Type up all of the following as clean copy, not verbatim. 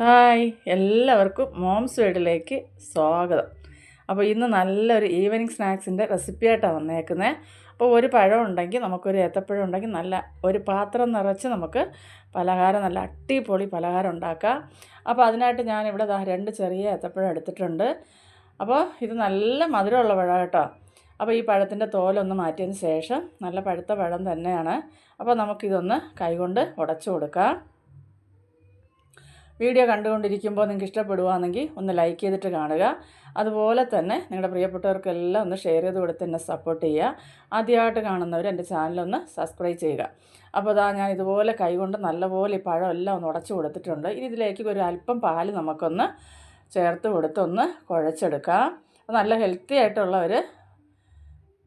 Hi, എല്ലാവർക്കും moms വീട്ടിലേക്ക് സ്വാഗതം. അപ്പോൾ ഇന്ന് നല്ലൊരു ഈവനിങ് സ്നാക്സിൻ്റെ റെസിപ്പിയായിട്ടാണ് വന്നേക്കുന്നത്. അപ്പോൾ ഒരു പഴം ഉണ്ടെങ്കിൽ നമുക്കൊരു ഏത്തപ്പഴം ഉണ്ടെങ്കിൽ നല്ല ഒരു പാത്രം നിറച്ച് നമുക്ക് പലഹാരം, നല്ല അടിപൊളി പലഹാരം ഉണ്ടാക്കാം. അപ്പോൾ അതിനായിട്ട് ഞാനിവിടെ രണ്ട് ചെറിയ ഏത്തപ്പഴം എടുത്തിട്ടുണ്ട്. അപ്പോൾ ഇത് നല്ല മധുരമുള്ള പഴം കേട്ടോ. അപ്പോൾ ഈ പഴത്തിൻ്റെ തോലൊന്ന് മാറ്റിയതിന് ശേഷം നല്ല പഴുത്ത പഴം തന്നെയാണ്. അപ്പോൾ നമുക്കിതൊന്ന് കൈകൊണ്ട് ഉടച്ചു കൊടുക്കാം. വീഡിയോ കണ്ടുകൊണ്ടിരിക്കുമ്പോൾ നിങ്ങൾക്ക് ഇഷ്ടപ്പെടുകയാണെങ്കിൽ ഒന്ന് ലൈക്ക് ചെയ്തിട്ട് കാണുക. അതുപോലെ തന്നെ നിങ്ങളുടെ പ്രിയപ്പെട്ടവർക്കെല്ലാം ഒന്ന് ഷെയർ ചെയ്ത് കൊടുത്ത് എന്നെ സപ്പോർട്ട് ചെയ്യുക. ആദ്യമായിട്ട് കാണുന്നവർ എൻ്റെ ചാനലൊന്ന് സബ്സ്ക്രൈബ് ചെയ്യുക. അപ്പോൾ ഞാൻ ഇതുപോലെ കൈകൊണ്ട് നല്ലപോലെ ഈ പഴം എല്ലാം ഒന്ന് ഉടച്ചു കൊടുത്തിട്ടുണ്ട്. ഇനി ഇതിലേക്ക് ഒരു അല്പം പാല് നമുക്കൊന്ന് ചേർത്ത് കൊടുത്തൊന്ന് കുഴച്ചെടുക്കാം. നല്ല ഹെൽത്തി ആയിട്ടുള്ള ഒരു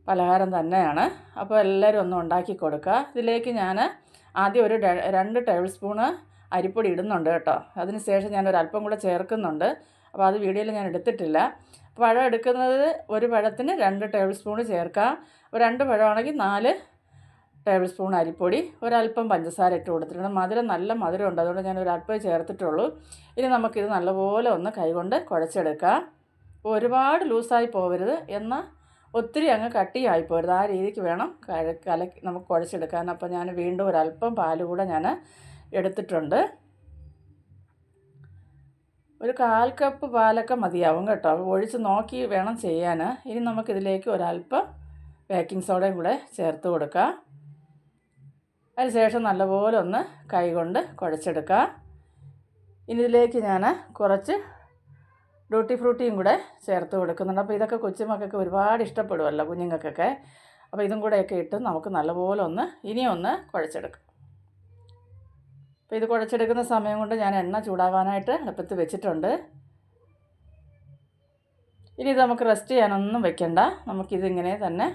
പലഹാരം തന്നെയാണ്. അപ്പോൾ എല്ലാവരും ഒന്ന് ഉണ്ടാക്കി കൊടുക്കുക. ഇതിലേക്ക് ഞാൻ ആദ്യം ഒരു 2 ടേബിൾ സ്പൂണ് അരിപ്പൊടി ഇടുന്നുണ്ട് കേട്ടോ. അതിന് ശേഷം ഞാനൊരല്പം കൂടെ ചേർക്കുന്നുണ്ട്. അപ്പോൾ അത് വീഡിയോയിൽ ഞാൻ എടുത്തിട്ടില്ല. പഴം എടുക്കുന്നത് ഒരു പഴത്തിന് 2 ടേബിൾ സ്പൂൺ ചേർക്കാം. അപ്പോൾ 2 പഴമാണെങ്കിൽ 4 ടേബിൾ സ്പൂൺ അരിപ്പൊടി, ഒരല്പം പഞ്ചസാര ഇട്ട് കൊടുത്തിട്ടുണ്ട്. മധുരം നല്ല മധുരമുണ്ട്, അതുകൊണ്ട് ഞാൻ ഒരല്പം ചേർത്തിട്ടുള്ളൂ. ഇനി നമുക്കിത് നല്ലപോലെ ഒന്ന് കൈകൊണ്ട് കുഴച്ചെടുക്കാം. ഒരുപാട് ലൂസായി പോകരുത്, എന്നാൽ ഒത്തിരി അങ്ങ് കട്ടിയായി പോകരുത്. ആ രീതിക്ക് വേണം കലക്കി നമുക്ക് കുഴച്ചെടുക്കാൻ. അപ്പോൾ ഞാൻ വീണ്ടും ഒരല്പം പാൽ കൂടെ ഞാൻ എടുത്തിട്ടുണ്ട്. ഒരു 1/4 കപ്പ് പാലൊക്കെ മതിയാവും കേട്ടോ. ഒഴിച്ച് നോക്കി വേണം ചെയ്യാൻ. ഇനി നമുക്കിതിലേക്ക് ഒരല്പം ബേക്കിംഗ് സോഡയും കൂടെ ചേർത്ത് കൊടുക്കാം. അതിനുശേഷം നല്ലപോലെ ഒന്ന് കൈകൊണ്ട് കുഴച്ചെടുക്കാം. ഇനി ഇതിലേക്ക് ഞാൻ കുറച്ച് ഡ്യൂട്ടി ഫ്രൂട്ടിയും കൂടെ ചേർത്ത് കൊടുക്കുന്നുണ്ട്. അപ്പോൾ ഇതൊക്കെ കൊച്ചുമക്കൾക്ക് ഒരുപാട് ഇഷ്ടപ്പെടുമല്ലോ, കുഞ്ഞുങ്ങൾക്കൊക്കെ. അപ്പോൾ ഇതും കൂടെയൊക്കെ ഇട്ട് നമുക്ക് നല്ലപോലെ ഇനിയൊന്ന് കുഴച്ചെടുക്കാം. അപ്പോൾ ഇത് കുഴച്ചെടുക്കുന്ന സമയം കൊണ്ട് ഞാൻ എണ്ണ ചൂടാവാനായിട്ട് അടുപ്പത്ത് വെച്ചിട്ടുണ്ട്. ഇനി ഇത് നമുക്ക് റെസ്റ്റ് ചെയ്യാനൊന്നും വെക്കണ്ട. നമുക്കിതിങ്ങനെ തന്നെ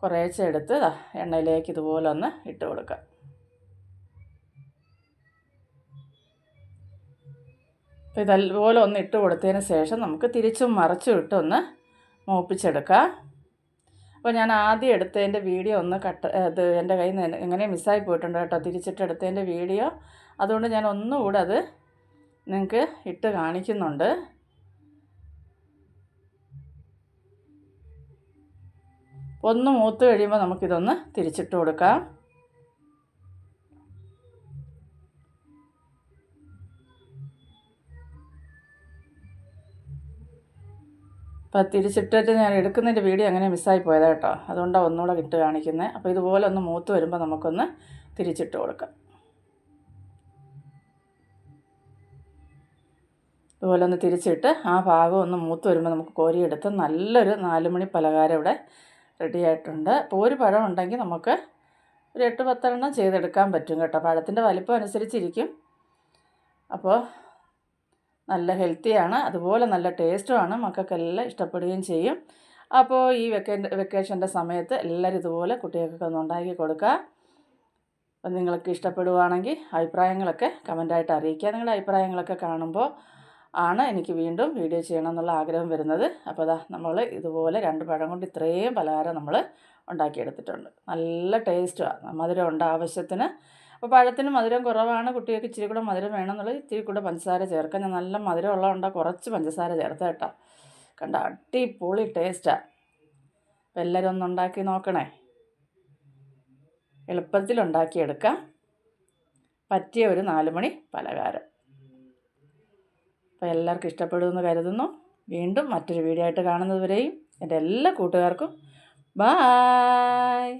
കുറേശ്ശെ എടുത്ത് എണ്ണയിലേക്ക് ഇതുപോലെ ഇട്ട് കൊടുക്കാം. അപ്പോൾ ഇതുപോലെ ഇട്ട് കൊടുത്തതിന് ശേഷം നമുക്ക് തിരിച്ചും മറിച്ചും ഇട്ടൊന്ന് മൂപ്പിച്ചെടുക്കാം. അപ്പോൾ ഞാൻ ആദ്യം എടുത്തതിൻ്റെ വീഡിയോ ഇത് എൻ്റെ കയ്യിൽ നിന്ന് എങ്ങനെ മിസ്സായി പോയിട്ടുണ്ട് കേട്ടോ, തിരിച്ചിട്ടെടുത്തതിൻ്റെ വീഡിയോ. അതുകൊണ്ട് ഞാൻ ഒന്നുകൂടെ അത് നിങ്ങൾക്ക് ഇട്ട് കാണിക്കുന്നുണ്ട്. ഒന്ന് മൂത്ത് കഴിയുമ്പോൾ നമുക്കിതൊന്ന് തിരിച്ചിട്ട് കൊടുക്കാം. അപ്പോൾ തിരിച്ചിട്ടിട്ട് ഞാൻ എടുക്കുന്നതിൻ്റെ വീഡിയോ അങ്ങനെ മിസ്സായി പോയതാണ് കേട്ടോ, അതുകൊണ്ടാണ് ഒന്നുകൂടെ ഇട്ട് കാണിക്കുന്നത്. അപ്പോൾ ഇതുപോലെ മൂത്ത് വരുമ്പോൾ നമുക്കൊന്ന് തിരിച്ചിട്ട് കൊടുക്കാം. ഇതുപോലെ തിരിച്ചിട്ട് ആ ഭാഗം മൂത്ത് വരുമ്പോൾ നമുക്ക് കോരിയെടുത്ത് നല്ലൊരു 4 മണി പലഹാരം ഇവിടെ റെഡി ആയിട്ടുണ്ട്. അപ്പോൾ ഒരു പഴം ഉണ്ടെങ്കിൽ നമുക്ക് ഒരു 8-10 എണ്ണം ചെയ്തെടുക്കാൻ പറ്റും കേട്ടോ. പഴത്തിൻ്റെ വലിപ്പം അനുസരിച്ചിരിക്കും. അപ്പോൾ നല്ല ഹെൽത്തിയാണ്, അതുപോലെ നല്ല ടേസ്റ്റുമാണ്. മക്കൾക്കെല്ലാം ഇഷ്ടപ്പെടുകയും ചെയ്യും. അപ്പോൾ ഈ വെക്കേഷൻ്റെ സമയത്ത് എല്ലാവരും ഇതുപോലെ കുട്ടികൾക്കൊക്കെ ഒന്ന് ഉണ്ടാക്കി കൊടുക്കുക. അപ്പം നിങ്ങൾക്ക് ഇഷ്ടപ്പെടുകയാണെങ്കിൽ അഭിപ്രായങ്ങളൊക്കെ കമൻറ്റായിട്ട് അറിയിക്കുക. നിങ്ങളുടെ അഭിപ്രായങ്ങളൊക്കെ കാണുമ്പോൾ എനിക്ക് വീണ്ടും വീഡിയോ ചെയ്യണം എന്നുള്ള ആഗ്രഹം വരുന്നത്. അപ്പോൾ നമ്മൾ ഇതുപോലെ 2 പഴം കൊണ്ട് ഇത്രയും പലഹാരം നമ്മൾ ഉണ്ടാക്കിയെടുത്തിട്ടുണ്ട്. നല്ല ടേസ്റ്റുമാണ്, മധുരമുണ്ട് ആവശ്യത്തിന്. അപ്പോൾ പഴത്തിന് മധുരം കുറവാണ്, കുട്ടികൾക്ക് ഇച്ചിരി കൂടെ മധുരം വേണമെന്നുള്ളത് ഇച്ചിരി കൂടെ പഞ്ചസാര ചേർക്കാം. ഞാൻ നല്ല മധുരം ഉള്ളതുകൊണ്ടാണ് കുറച്ച് പഞ്ചസാര ചേർത്ത് കേട്ടോ. കണ്ട അടിപൊളി ടേസ്റ്റാണ്. അപ്പോൾ എല്ലാവരും ഒന്ന് ഉണ്ടാക്കി നോക്കണേ. എളുപ്പത്തിൽ ഉണ്ടാക്കിയെടുക്കാം പറ്റിയ ഒരു 4 മണി പലഹാരം. അപ്പോൾ എല്ലാവർക്കും ഇഷ്ടപ്പെടുമെന്ന് കരുതുന്നു. വീണ്ടും മറ്റൊരു വീഡിയോ ആയിട്ട് കാണുന്നത് വരെയും എൻ്റെ എല്ലാ കൂട്ടുകാർക്കും ബായ്.